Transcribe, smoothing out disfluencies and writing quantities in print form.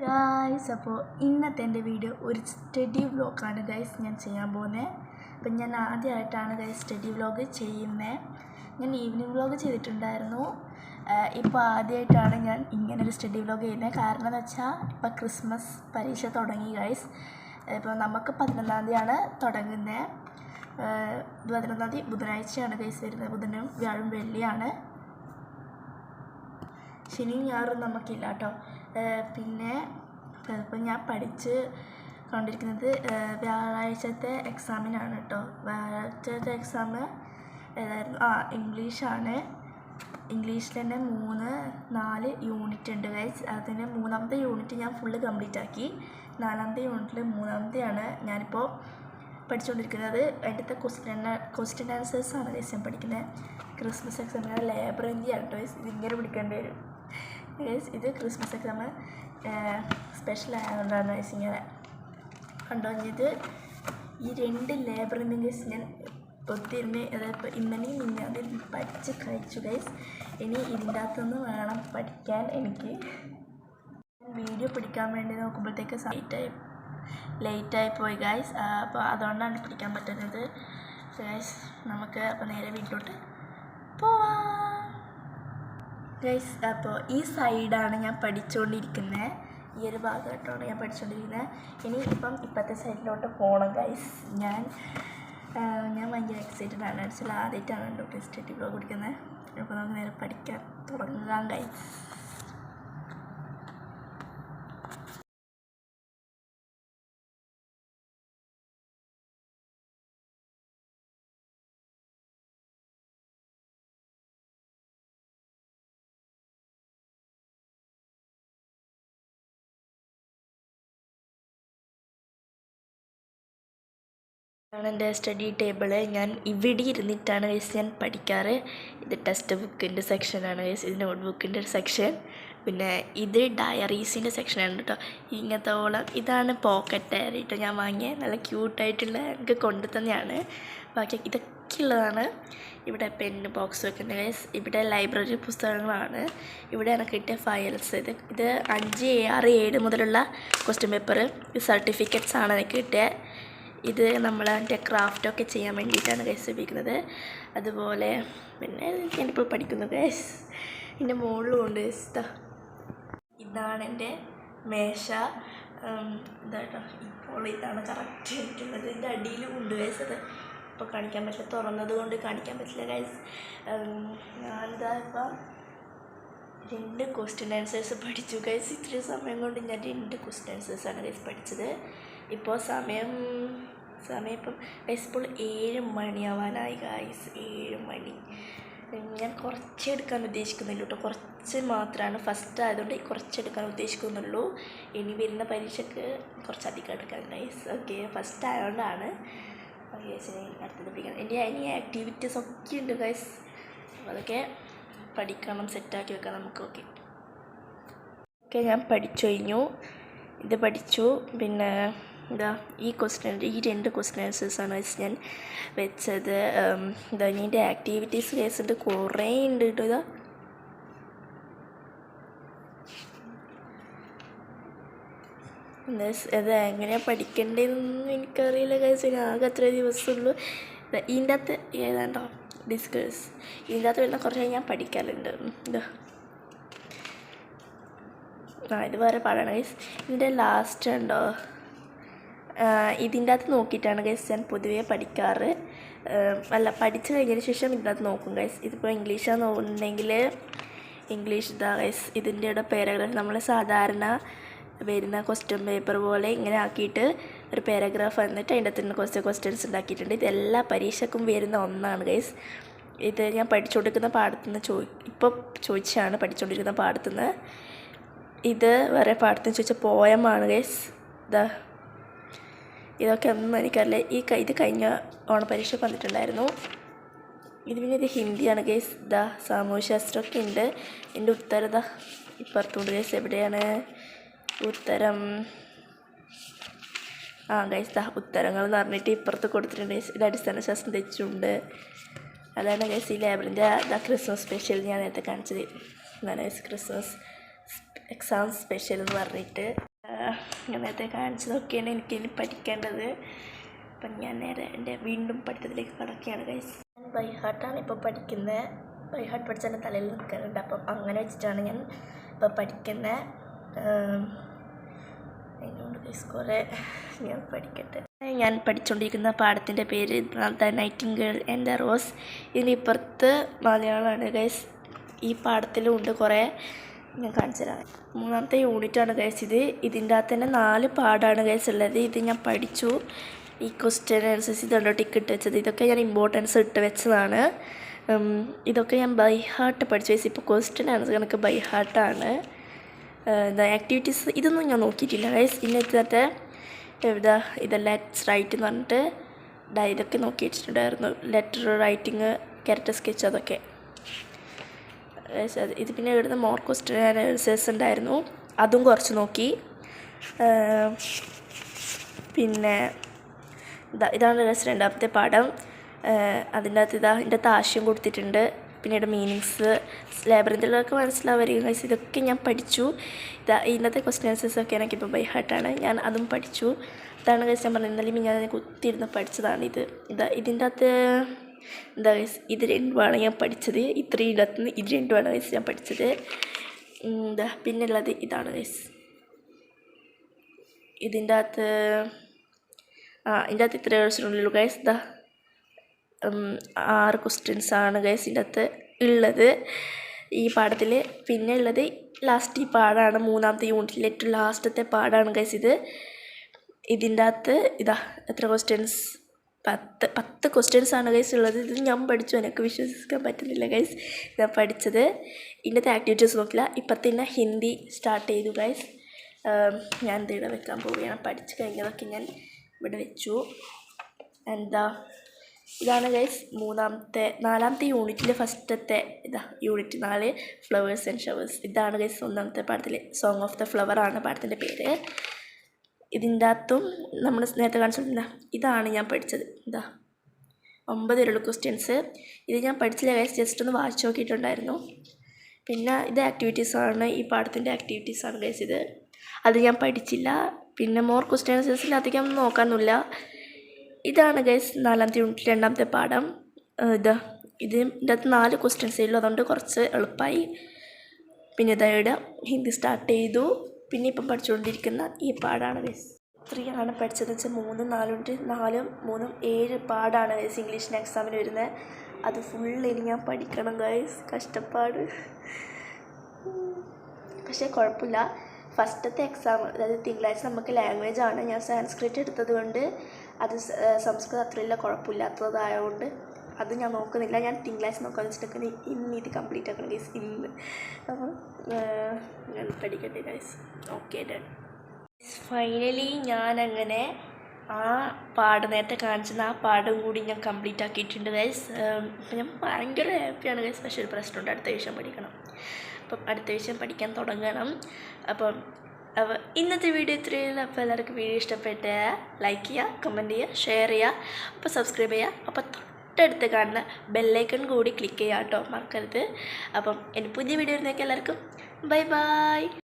Guys, അപ്പോൾ ഇന്നത്തെ എൻ്റെ വീഡിയോ ഒരു സ്റ്റഡി വ്ലോഗാണ് ഗൈസ് ഞാൻ ചെയ്യാൻ പോകുന്നത്. അപ്പം ഞാൻ ആദ്യമായിട്ടാണ് ഗൈസ് സ്റ്റഡി വ്ലോഗ് ചെയ്യുന്നത്. ഞാൻ ഈവനിങ് വ്ലോഗ് ചെയ്തിട്ടുണ്ടായിരുന്നു. ഇപ്പോൾ ആദ്യമായിട്ടാണ് ഞാൻ ഇങ്ങനൊരു സ്റ്റഡി വ്ലോഗ് ചെയ്യുന്നത്. കാരണം എന്ന് വെച്ചാൽ ഇപ്പോൾ ക്രിസ്മസ് പരീക്ഷ തുടങ്ങി ഗൈസ്. ഇപ്പോൾ നമുക്ക് 11-ാം തീയതിയാണ് തുടങ്ങുന്നത്. 11-ാം തീയതി ബുധനാഴ്ചയാണ് ഗൈസ് വരുന്നത്. ബുധനും വ്യാഴം വെള്ളിയാണ്. ശനിയും ഞായറും നമുക്കില്ല കേട്ടോ. പിന്നെ ഇപ്പം ഞാൻ പഠിച്ച് കൊണ്ടിരിക്കുന്നത് വ്യാഴാഴ്ചത്തെ എക്സാമിനാണ് കേട്ടോ. വ്യാഴാഴ്ചത്തെ എക്സാം ഏതായിരുന്നു? ഇംഗ്ലീഷാണ്. ഇംഗ്ലീഷിൽ തന്നെ 3-4 യൂണിറ്റ് ഉണ്ട് ഗൈസ്. അതിന് 3-ാമത്തെ യൂണിറ്റ് ഞാൻ ഫുള്ള് കംപ്ലീറ്റ് ആക്കി. 4-ാമത്തെ യൂണിറ്റിൽ 3-ാമത്തെയാണ് ഞാനിപ്പോൾ പഠിച്ചുകൊണ്ടിരിക്കുന്നത്. അതിൻ്റെ ക്വസ്റ്റ്യൻ ആൻസേഴ്സാണ് ഗൈസ് ഞാൻ പഠിക്കുന്നത്. ക്രിസ്മസ് എക്സാമിന് ലേബറിൻ്റെയാണ് കേട്ടോ ഗൈസ്. ഇതിങ്ങനെ പിടിക്കേണ്ടി വരും ഗൈസ്. ഇത് ക്രിസ്മസ് എക്സാം സ്പെഷ്യൽ ആയതുകൊണ്ടാണ് ഗൈസ് ഇങ്ങനെ കണ്ടോ. ഇത് ഈ 2 ലേബറിൻ്റെ ഗൈസ് ഞാൻ ഒത്തിരുന്ന് അതായത് ഇന്നലെയും ഇന്നാതെ പഠിച്ച് കഴിച്ചു ഗൈസ്. ഇനി ഇതിൻ്റെ അകത്തുനിന്ന് വേണം പഠിക്കാൻ എനിക്ക്. വീഡിയോ പിടിക്കാൻ വേണ്ടി നോക്കുമ്പോഴത്തേക്ക് ലേറ്റായി പോയി ഗൈസ്. അപ്പോൾ അതുകൊണ്ടാണ് പിടിക്കാൻ പറ്റുന്നത് ഗൈസ്. നമുക്ക് അപ്പോൾ നേരെ വീട്ടിലോട്ട് പോവാം ഗൈസ്. അപ്പോൾ ഈ സൈഡാണ് ഞാൻ പഠിച്ചുകൊണ്ടിരിക്കുന്നത്. ഈ ഒരു ഭാഗമായിട്ടാണ് ഞാൻ പഠിച്ചുകൊണ്ടിരിക്കുന്നത്. ഇനി ഇപ്പോഴത്തെ സൈഡിലോട്ട് പോകണം ഗൈസ്. ഞാൻ ഭയങ്കര എക്സൈറ്റഡ് ആണ്. ആക്ച്വലി ആദ്യമായിട്ടാണ് കേട്ടോ സ്റ്റഡി വ്ലോഗ് കൊടുക്കുന്നത്. അപ്പോൾ നമുക്ക് നേരെ പഠിക്കാൻ തുടങ്ങാം ഗൈസ്. ഇതാണ് എൻ്റെ സ്റ്റഡി ടേബിള്. ഞാൻ ഇവിടെ ഇരുന്നിട്ടാണ് ഗൈസ് ഞാൻ പഠിക്കാറ്. ഇത് ടെക്സ്റ്റ് ബുക്കിൻ്റെ സെക്ഷനാണ് ഗൈസ്. ഇത് നോട്ട് ബുക്കിൻ്റെ ഒരു സെക്ഷൻ. പിന്നെ ഇത് ഡയറീസിൻ്റെ സെക്ഷനാണ് കേട്ടോ. ഇങ്ങനത്തെ ഓളം ഇതാണ് പോക്കറ്റ് ഡയറി കേട്ടോ. ഞാൻ വാങ്ങിയ നല്ല ക്യൂട്ടായിട്ടുള്ള എനിക്ക് കൊണ്ടു തന്നെയാണ്. ബാക്കി ഇതൊക്കെ ഉള്ളതാണ്. ഇവിടെ പെന്ന് ബോക്സ് വെക്കുന്നത് ഗൈസ്. ഇവിടെ ലൈബ്രറി പുസ്തകങ്ങളാണ്. ഇവിടെ എനിക്ക് കിട്ടിയ ഫയൽസ്. ഇത് 5, 6, 7 മുതലുള്ള ക്വസ്റ്റ്യൻ പേപ്പർ. ഇത് സർട്ടിഫിക്കറ്റ്സ് ആണ് എനിക്ക് കിട്ടിയത്. ഇത് നമ്മൾ എൻ്റെ ക്രാഫ്റ്റൊക്കെ ചെയ്യാൻ വേണ്ടിയിട്ടാണ് ഗൈസ് ഉപയോഗിക്കുന്നത്. അതുപോലെ പിന്നെ ഞാനിപ്പോൾ പഠിക്കുന്നു ഗൈസ്. എൻ്റെ മുകളിലും ഉണ്ട് ഗൈസ്. ഇതാണ് എൻ്റെ മേശ. ഇതാട്ടോ ഇപ്പോൾ ഇതാണ് കറക്റ്റ് ആയിട്ടുള്ളത്. ഇതിൻ്റെ അടിയിലും ഉണ്ട് ഗൈസ്. അത് ഇപ്പോൾ കാണിക്കാൻ പറ്റില്ല, തുറന്നത് കൊണ്ട് കാണിക്കാൻ പറ്റില്ല ഗൈസ്. ഞാനിതാ ഇപ്പം 2 ക്വസ്റ്റ്യൻ ആൻസേഴ്സ് പഠിച്ചു ഗൈസ്. ഇത്രയും സമയം കൊണ്ട് ഞാൻ 2 ക്വസ്റ്റ്യൻ ആൻസേഴ്സാണ് ഗൈസ് പഠിച്ചത്. ഇപ്പോൾ സമയം ഇപ്പം ഗൈസ് ഇപ്പോൾ 7 മണിയാവാനായി ഗൈസ്. 7 മണി. ഞാൻ കുറച്ചെടുക്കാൻ ഉദ്ദേശിക്കുന്നില്ല കേട്ടോ. കുറച്ച് മാത്രമാണ്. ഫസ്റ്റ് ആയതുകൊണ്ട് കുറച്ചെടുക്കാൻ ഉദ്ദേശിക്കുന്നുള്ളൂ. ഇനി വരുന്ന പരീക്ഷയ്ക്ക് കുറച്ചധികം എടുക്കാൻ ഗൈസ്. ഓക്കെ, ഫസ്റ്റ് ആയതുകൊണ്ടാണ്. ഓക്കെ, അടുത്തത് പഠിക്കണം. ഇനി ആക്ടിവിറ്റീസ് ഒക്കെ ഉണ്ട് ഗൈസ്. അതൊക്കെ പഠിക്കണം, സെറ്റാക്കി വെക്കാം നമുക്ക്. ഓക്കെ, ഞാൻ പഠിച്ചു കഴിഞ്ഞു. ഇത് പഠിച്ചു. പിന്നെ ഈ 2 ക്വസ്റ്റ്യൻ ആൻസേഴ്സാണ് ഞാൻ വെച്ചത്. ഇതിൻ്റെ ആക്ടിവിറ്റീസ് കേസുണ്ട്, കുറേ ഉണ്ട് കേട്ടോ. ഇത് എങ്ങനെയാണ് പഠിക്കേണ്ടതെന്നൊന്നും എനിക്കറിയില്ല ഗൈസ്. ആകെ അത്ര ദിവസമുള്ളൂ. ഇതിൻ്റെ അകത്ത് ഏതാണ്ടോ ഡിസ്കസ് ഇതിൻ്റെ അകത്ത് വരുന്ന കുറേ ഞാൻ പഠിക്കാറുണ്ട്. ഇത് വേറെ പാടാണ് ഗൈസ്. ഇതിൻ്റെ ലാസ്റ്റ് ഉണ്ടോ, ഇതിൻ്റെ അകത്ത് നോക്കിയിട്ടാണ് ഗൈസ് ഞാൻ പൊതുവേ പഠിക്കാറ്. പഠിച്ചു കഴിഞ്ഞതിന് ശേഷം ഇതിൻ്റെ അകത്ത് നോക്കും ഗൈസ്. ഇതിപ്പോൾ ഇംഗ്ലീഷാണ് തോന്നുന്നുണ്ടെങ്കിൽ ഇംഗ്ലീഷ് ഇതാ ഗൈസ്. ഇതിൻ്റെ ഇവിടെ പാരഗ്രാഫ് നമ്മൾ സാധാരണ വരുന്ന ക്വസ്റ്റ്യൻ പേപ്പർ പോലെ ഇങ്ങനെ ആക്കിയിട്ട് ഒരു പാരഗ്രാഫ് വന്നിട്ട് അതിൻ്റെ അകത്ത് കുറച്ച് ക്വസ്റ്റ്യൻസ് ഉണ്ടാക്കിയിട്ടുണ്ട്. ഇതെല്ലാ പരീക്ഷയ്ക്കും വരുന്ന ഒന്നാണ് ഗൈസ്. ഇത് ഞാൻ പഠിച്ചുകൊണ്ടിരിക്കുന്ന പാഠത്തുനിന്ന് ഇപ്പോൾ ചോദിച്ചാണ് പഠിച്ചുകൊണ്ടിരിക്കുന്ന പാഠത്തുനിന്ന്. ഇത് വേറെ പാഠത്തുനിന്ന് ചോദിച്ച പോയമാണ് ഗൈസ്. ഇതൊക്കെ ഒന്നും എനിക്കറിയില്ല. ഇത് കഴിഞ്ഞ ഓണപരീക്ഷ വന്നിട്ടുണ്ടായിരുന്നു. ഇത് ഹിന്ദിയാണ് ഗൈസ്. സാമൂഹ്യശാസ്ത്രമൊക്കെ ഉണ്ട്. എൻ്റെ ഉത്തരം ഇപ്പുറത്തുണ്ട് ഗൈസ്. എവിടെയാണ് ഉത്തരം? ഗൈസ് ഉത്തരങ്ങൾ എന്ന് പറഞ്ഞിട്ട് ഇപ്പുറത്ത് കൊടുത്തിട്ടുണ്ട് ഗൈസ്. ഇത് അടിസ്ഥാന ശാസ്ത്രം തെച്ചുണ്ട്. അതാണ് ഗൈസ് ഈ ലേബറിൻ്റെ ക്രിസ്മസ് സ്പെഷ്യൽ ഞാൻ നേരത്തെ കാണിച്ചത്. എന്നാണ് ക്രിസ്മസ് എക്സാം സ്പെഷ്യൽ എന്ന് പറഞ്ഞിട്ട് അങ്ങനത്തെ കാണിച്ച് നോക്കിയാണ് എനിക്കിനി പഠിക്കേണ്ടത്. അപ്പം ഞാൻ നേരെ എൻ്റെ വീണ്ടും പഠിത്തത്തിലേക്ക് കടക്കുകയാണ് ഗൈസ്. ഞാൻ ബൈ ഹാർട്ടാണ് ഇപ്പോൾ പഠിക്കുന്നത്. ബൈ ഹാർട്ട് പഠിച്ചാൽ എൻ്റെ തലയിൽ നിൽക്കാറുണ്ട്. അപ്പം അങ്ങനെ വെച്ചിട്ടാണ് ഞാൻ ഇപ്പോൾ പഠിക്കുന്നത്. അതിനോട് ഗൈസ് കുറേ ഞാൻ പഠിക്കട്ടെ. ഞാൻ പഠിച്ചുകൊണ്ടിരിക്കുന്ന പാഠത്തിൻ്റെ പേര് the nightingale and the rose. ഇതിനിപ്പുറത്ത് മലയാളമാണ് ഗൈസ്. ഈ പാഠത്തിലും ഉണ്ട് കുറേ, ഞാൻ കാണിച്ചു തരാം. 3ാമത്തെ യൂണിറ്റാണ് ഗൈസ് ഇത്. ഇതിൻ്റെ അകത്ത് തന്നെ 4 പാഠമാണ് ഗൈസ് ഉള്ളത്. ഇത് ഞാൻ പഠിച്ചു. ഈ ക്വസ്റ്റ്യൻ ആൻസേഴ്സ് ഇതുണ്ടോ ടിക്ക് ഇട്ട് വെച്ചത്, ഇതൊക്കെ ഞാൻ ഇമ്പോർട്ടൻസ് ഇട്ട് വെച്ചതാണ്. ഇതൊക്കെ ഞാൻ ബൈ ഹാർട്ട് പഠിച്ചു ഗൈസ്. ഇപ്പോൾ ക്വസ്റ്റ്യൻ ആൻസർ കണക്ക് ബൈ ഹാർട്ടാണ്. ആക്ടിവിറ്റീസ് ഇതൊന്നും ഞാൻ നോക്കിയിട്ടില്ല ഗൈസ്. ഇന്നത്തെ എവിടെ ഇത് ലെറ്റ്സ് റൈറ്റ് എന്ന് പറഞ്ഞിട്ട് ഇതൊക്കെ നോക്കി വെച്ചിട്ടുണ്ടായിരുന്നു. ലെറ്റർ റൈറ്റിങ്, ക്യാരക്ടർ സ്കെച്ച്, അതൊക്കെ. ഇത് പിന്നെ ഇവിടുന്ന് മോർ ക്വസ്റ്റ്യൻ ആൻസേഴ്സ് ഉണ്ടായിരുന്നു, അതും കുറച്ച് നോക്കി. പിന്നെ ഇതാണ് 2ാമത്തെ പാഠം. അതിൻ്റെ അകത്ത് ഇതിൻ്റെ ആശയം കൊടുത്തിട്ടുണ്ട്. പിന്നീട് മീനിങ്സ്, ലാബറിന്തിലൊക്കെ മനസ്സിലാവുമായിരിക്കും ഗൈസ്. ഇതൊക്കെ ഞാൻ പഠിച്ചു. ഇന്നത്തെ ക്വസ്റ്റ്യൻ ആൻസേഴ്സൊക്കെ എനിക്കിപ്പോൾ ബൈ ഹാർട്ടാണ്. ഞാൻ അതും പഠിച്ചു. ഇതാണ് ഗൈസ് ഞാൻ പറഞ്ഞത്. ഇന്നലെ ഞാൻ കുത്തിയിരുന്ന് പഠിച്ചതാണിത്. ഇതിൻ്റെ അകത്ത് എന്താ ഗൈസ്, ഇത് 2ആണ് ഞാൻ പഠിച്ചത്. ഇത്രയും ഇടത്തുനിന്ന് ഇത് 2ആണ് ഗൈസ് ഞാൻ പഠിച്ചത്. പിന്നുള്ളത് ഇതാണ് ഗൈസ്. ഇതിൻ്റെ അകത്ത് ഇത്രയും ക്വസ്റ്റ്യനുള്ളൂ ഗൈസ്. 6 ക്വസ്റ്റ്യൻസാണ് ഗൈസ് ഇതിൻ്റെ അകത്ത് ഉള്ളത് ഈ പാഠത്തിൽ. പിന്നെ ഉള്ളത് ലാസ്റ്റ് ഈ പാഠമാണ്, 3ാമത്തെ യൂണിറ്റിലെ ഏറ്റവും ലാസ്റ്റത്തെ പാഠമാണ് ഗൈസ് ഇത്. ഇതിൻ്റെ അകത്ത് എത്ര ക്വസ്റ്റ്യൻസ്, 10 ക്വസ്റ്റ്യൻസാണ് ഗൈസ് ഉള്ളത്. ഇത് ഞാൻ പഠിച്ചു, എനിക്ക് വിശ്വസിക്കാൻ പറ്റുന്നില്ല ഗൈസ്, ഞാൻ പഠിച്ചത്. ഇന്നത്തെ ആക്ടിവിറ്റീസ് നോക്കില്ല. ഇപ്പം തന്നെ ഹിന്ദി സ്റ്റാർട്ട് ചെയ്തു ഗൈസ്. ഞാൻ ഇവിടെ വെക്കാൻ പോവുകയാണ്. പഠിച്ചു കഴിഞ്ഞതൊക്കെ ഞാൻ ഇവിടെ വെച്ചു. ഇതാണ് ഗൈസ് 4ാമത്തെ യൂണിറ്റിലെ ഫസ്റ്റത്തെ യൂണിറ്റ് 4 ഫ്ലവേഴ്സ് ആൻഡ് ഷവേഴ്സ്. ഇതാണ് ഗൈസ് 1ാമത്തെ പാഠത്തിൽ. സോങ് ഓഫ് ദ ഫ്ലവർ ആണ് പാഠത്തിൻ്റെ പേര്. ഇതിൻ്റെ അകത്തും നമ്മൾ നേരത്തെ കാണിച്ചിട്ടില്ല. ഇതാണ് ഞാൻ പഠിച്ചത്. 9 ക്വസ്റ്റ്യൻസ്. ഇത് ഞാൻ പഠിച്ചില്ല ഗൈസ്, ജസ്റ്റ് ഒന്ന് വായിച്ച് നോക്കിയിട്ടുണ്ടായിരുന്നു. പിന്നെ ഇത് ആക്ടിവിറ്റീസാണ്, ഈ പാഠത്തിൻ്റെ ആക്ടിവിറ്റീസാണ് ഗൈസ് ഇത്. അത് ഞാൻ പഠിച്ചില്ല. പിന്നെ മോർ ക്വസ്റ്റ്യൻ ആൻസേഴ്സിൽ അധികം നോക്കാനൊന്നുമില്ല. ഇതാണ് ഗൈസ് 4ാമത്തെ യൂണിറ്റിൽ 2ാമത്തെ പാഠം. ഇതിൻ്റെ അകത്ത് 4 ക്വസ്റ്റ്യൻസേ ഉള്ളൂ, അതുകൊണ്ട് കുറച്ച് എളുപ്പമായി. പിന്നെ ഇവിടെ ഹിന്ദി സ്റ്റാർട്ട് ചെയ്തു. പിന്നെ ഇപ്പം പഠിച്ചുകൊണ്ടിരിക്കുന്ന ഈ പാഠമാണ് ഗൈസ്. 3ആണ് പഠിച്ചതെന്ന് വെച്ചാൽ 3, 4 3 7 പാഠമാണ് ഗൈസ് ഇംഗ്ലീഷിന് എക്സാമിന് വരുന്നത്. അത് ഫുള്ളിന് ഞാൻ പഠിക്കണം ഗൈസ്, കഷ്ടപ്പാട്. പക്ഷേ കുഴപ്പമില്ല. ഫസ്റ്റത്തെ എക്സാം, അതായത് തിങ്കളാഴ്ച നമുക്ക് ലാംഗ്വേജ് ആണ്. ഞാൻ സാൻസ്ക്രിറ്റ് എടുത്തത് കൊണ്ട് അത് സംസ്കൃതം അത്രയില്ല, കുഴപ്പമില്ലാത്തതായതുകൊണ്ട് അത് ഞാൻ നോക്കുന്നില്ല. ഞാൻ തിങ്കളാഴ്ച നോക്കാമെന്ന് വെച്ചിട്ടുണ്ടെങ്കിൽ ഇന്ന് ഇത് കംപ്ലീറ്റ് ആക്കണം ഗൈസ്, ഇന്ന്. അപ്പം ഞാൻ പഠിക്കട്ടെ ഗൈസ്. Okay done. ഫൈനലി ഞാനങ്ങനെ ആ പാഠം നേരത്തെ കാണിച്ചത് ആ പാഠം കൂടി ഞാൻ കംപ്ലീറ്റ് ആക്കിയിട്ടുണ്ട് ഗൈസ്. അപ്പം ഞാൻ ഭയങ്കര ഹാപ്പിയാണ് ഗൈസ്. പക്ഷേ ഒരു പ്രശ്നമുണ്ട്, അടുത്ത വിഷയം പഠിക്കണം. അപ്പം അടുത്ത വിഷയം പഠിക്കാൻ തുടങ്ങണം. അപ്പം ഇന്നത്തെ വീഡിയോ ഇത്രയും. അപ്പോൾ എല്ലാവർക്കും വീഡിയോ ഇഷ്ടപ്പെട്ട് ലൈക്ക് ചെയ്യുക, കമൻറ്റ് ചെയ്യുക, ഷെയർ ചെയ്യുക, അപ്പോൾ സബ്സ്ക്രൈബ് ചെയ്യുക. അപ്പോൾ തൊട്ടടുത്ത് കാണുന്ന ബെല്ലൈക്കൺ കൂടി ക്ലിക്ക് ചെയ്യുക കേട്ടോ, മറക്കരുത്. അപ്പം എൻ്റെ പുതിയ വീഡിയോ വരുന്നേക്ക് എല്ലാവർക്കും ബൈ ബൈ.